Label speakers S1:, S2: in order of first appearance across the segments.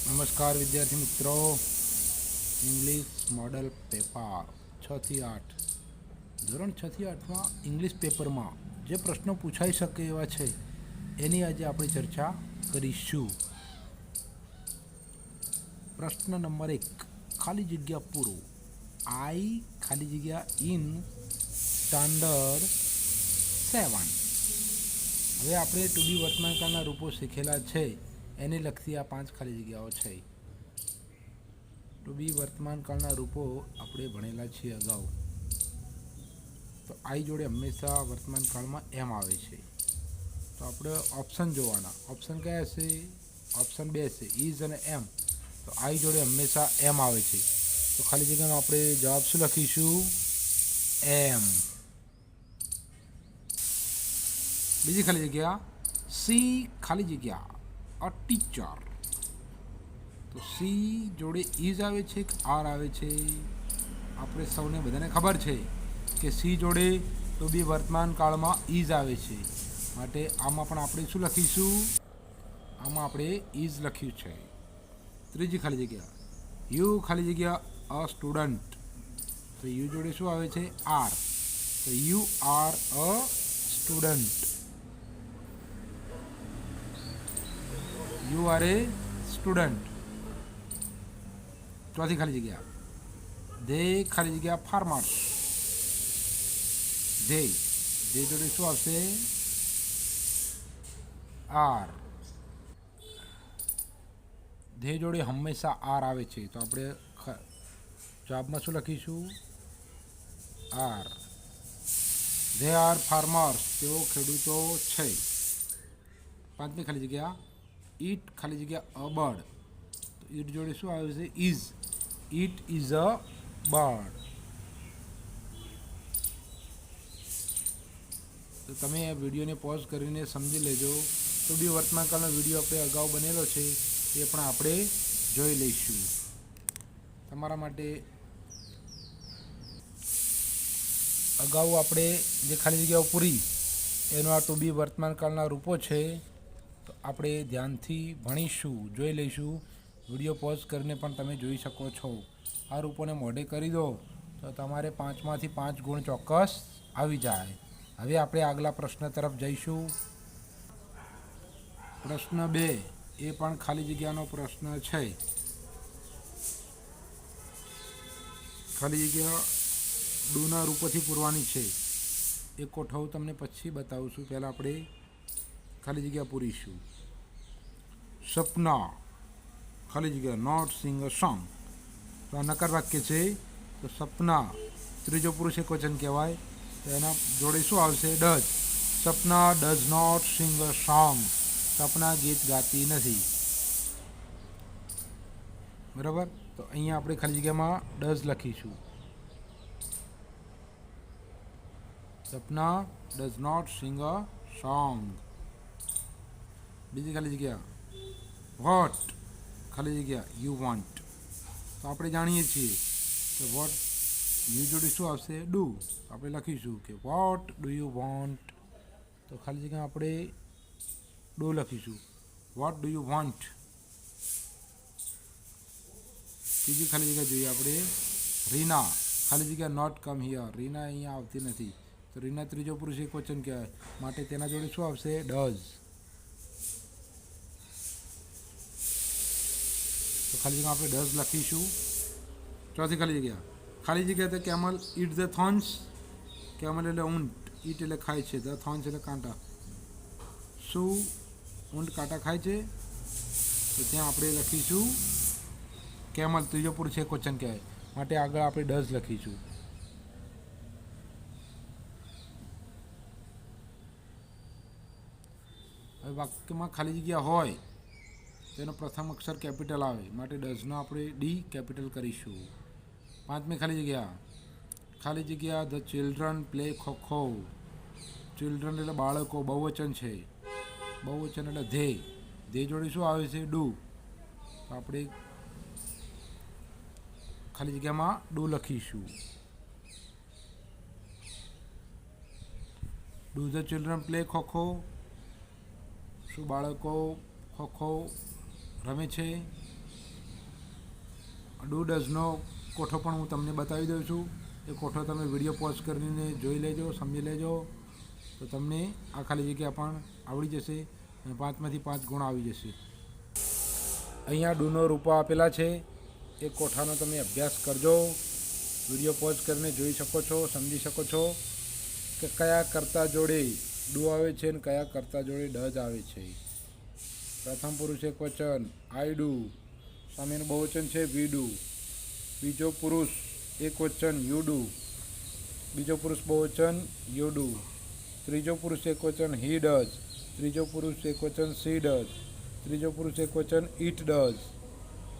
S1: નમસ્કાર વિદ્યાર્થી મિત્રો, ઇંગ્લિશ મોડલ પેપર 6 થી 8 ધોરણ 6 થી 8માં ઇંગ્લિશ પેપરમાં જે પ્રશ્નો પૂછાઈ શકે એવા છે એની આજે આપણે ચર્ચા કરીશું. પ્રશ્ન નંબર 1, ખાલી જગ્યા પૂરો. આઈ ખાલી જગ્યા ઇન સ્ટાન્ડર્ડ 7. હવે આપણે ટુ બી વર્તમાનકાળના રૂપો શીખેલા છે એને લગતી આ 5 ખાલી જગ્યાઓ છે. ટુ બી વર્તમાનકાળના રૂપો આપણે ભણેલા છીએ અગાઉ. તો આઈ જોડે હંમેશા વર્તમાનકાળમાં એમ આવે છે. તો આપણે ઓપ્શન જોવાના. ઓપ્શન કયા છે? ઓપ્શન 2 છે, ઇઝ અને એમ. તો આઈ જોડે હંમેશા એમ આવે છે. તો ખાલી જગ્યામાં આપણે જવાબ શું લખીશું? એમ. બીજી ખાલી જગ્યા સી ખાલી જગ્યા અ ટીચર. તો સી જોડે ઇઝ આવે છે કે આર આવે છે? આપણે સૌને બધાને ખબર છે કે સી જોડે તો બી વર્તમાન કાળમાં ઇઝ આવે છે. માટે આમાં પણ આપણે શું લખીશું? આમાં આપણે ઇઝ લખ્યું છે. ત્રીજી ખાલી જગ્યા યુ ખાલી જગ્યા અ સ્ટુડન્ટ. તો યુ જોડે શું આવે છે? આર. તો you are a student. You are A student. ચોથી ખાલી જગ્યા ધે ખાલી જગ્યા ફાર્મર્સ. ધે જોડે શું આવશે? આર. ધે જોડે હંમેશા આર આવે છે. તો આપણે જવાબમાં શું લખીશું? આર. They are farmers. તેઓ ખેડૂતો છે. પાંચમી ખાલી જગ્યા ઈટ ખાલી જગ્યા અ બર્ડ. તો ઈટ જોડે શું આવે છે? Is. It is a bird. તો તમે આ વિડીયોને પોઝ કરીને સમજી લેજો. તો બી વર્તમાનકાળનો વિડીયો આપણે અગાઉ બનેલો છે એ પણ આપણે જોઈ લઈશું. તમારા માટે અગાઉ આપણે જે ખાલી જગ્યાઓ પૂરી એનો આ ટુ બી વર્તમાનકાળના રૂપો છે. તો આપણે ધ્યાનથી ભણીશું, જોઈ લઈશું. વિડીયો પોઝ કરીને પણ તમે જોઈ શકો છો. આ રૂપોને મોઢે કરી દો તો તમારે 5માંથી 5 ગુણ ચોક્કસ આવી જાય. હવે આપણે આગલા પ્રશ્ન તરફ જઈશું. પ્રશ્ન 2 એ પણ ખાલી જગ્યાનો પ્રશ્ન છે. ખાલી જગ્યા ડુના રૂપોથી પૂરવાની છે. એ કોઠાઓ તમને પછી બતાવું છું. પહેલાં આપણે ખાલી જગ્યા પૂરીશું. સપના ખાલી જગ્યા નોટ સિંગ અ સોંગ. તો આ નકાર વાક્ય છે. તો સપના ત્રીજો પુરુષ એકવચન કહેવાય. તો એના જોડે શું આવશે? Does. Sapna does not sing a song. Sapna ગીત ગાતી નથી. બરાબર. તો અહીંયા આપણે ખાલી જગ્યામાં ડઝ લખીશું. Sapna does not sing a song. બીજી ખાલી જગ્યા વોટ ખાલી જગ્યા યુ વોન્ટ. તો આપણે જાણીએ છીએ કે વોટ યુ જોડે શું આવશે? ડુ. આપણે લખીશું કે વોટ ડુ યુ વોન્ટ. તો ખાલી જગ્યા આપણે ડુ લખીશું. What do you want. ત્રીજી ખાલી જગ્યા જોઈએ આપણે રીના ખાલી જગ્યા નોટ કમ હિયર. રીના અહીંયા આવતી નથી. તો રીના ત્રીજો પુરુષ એકવચન કહેવાય. માટે તેના જોડે શું આવશે? ડઝ. તો ખાલી જગ્યા આપણે ડઝ લખીશું. ચોથી ખાલી જગ્યા તો camel eat the thorns. Camel એટલે ઊંટ, ઈટ એટલે ખાય છે, ધ થોન્સ એટલે કાંટા. શું ઊંટ કાંટા ખાય છે? તો ત્યાં આપણે લખીશું કેમલ ત્રીજો પુરુષ એકવચન કહેવાય. માટે આગળ આપણે ડઝ લખીશું. હવે વાક્યમાં ખાલી જગ્યા હોય તેનો પ્રથમ અક્ષર કેપિટલ આવે. માટે ડઝનો આપણે ડી કેપિટલ કરીશું. પાંચમી ખાલી જગ્યા the children play kho kho. Children એટલે બાળકો, બહુવચન છે. બહુવચન એટલે ધે જોડે શું આવે છે? ડુ. તો આપણે ખાલી જગ્યામાં ડુ લખીશું. Do the children play kho kho. શું બાળકો ખોખો રમે છે? ડુ ડઝનો કોઠો પણ હું તમને બતાવી દઉં છું. એ કોઠો તમે વિડીયો પોઝ કરીને જોઈ લેજો, સમજી લેજો, તો તમને આ ખાલી જગ્યા પણ આવડી જશે અને 5માંથી 5 ગુણ આવી જશે. અહીંયા ડુનો રૂપો આપેલા છે. એ કોઠાનો તમે અભ્યાસ કરજો. વિડીયો પોઝ કરીને જોઈ શકો છો, સમજી શકો છો કે કયા કર્તા જોડે ડુ આવે છે અને કયા કર્તા જોડે ડઝ આવે છે. પ્રથમ પુરુષ એકવચન આઈ ડુ, સામેનું બહુવચન છે વી ડુ. બીજો પુરુષ એકવચન યુ ડુ, બીજો પુરુષ બહુવચન યુ ડુ. ત્રીજો પુરુષ એકવચન હી ડઝ, ત્રીજો પુરુષ એકવચન સી ડઝ, ત્રીજો પુરુષ એકવચન ઇટ ડઝ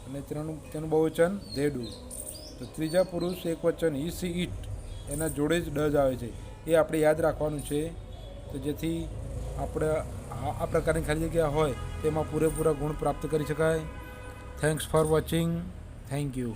S1: અને તેનું બહુવચન ધે ડુ. તો ત્રીજા પુરુષ એકવચન હી સી ઇટ એના જોડે જ ડઝ આવે છે. એ આપણે યાદ રાખવાનું છે, તો જેથી આપણે આ પ્રકારની ખાલી જગ્યા હોય તેમાં પૂરેપૂરા ગુણ પ્રાપ્ત કરી શકાય. Thanks for watching. Thank you.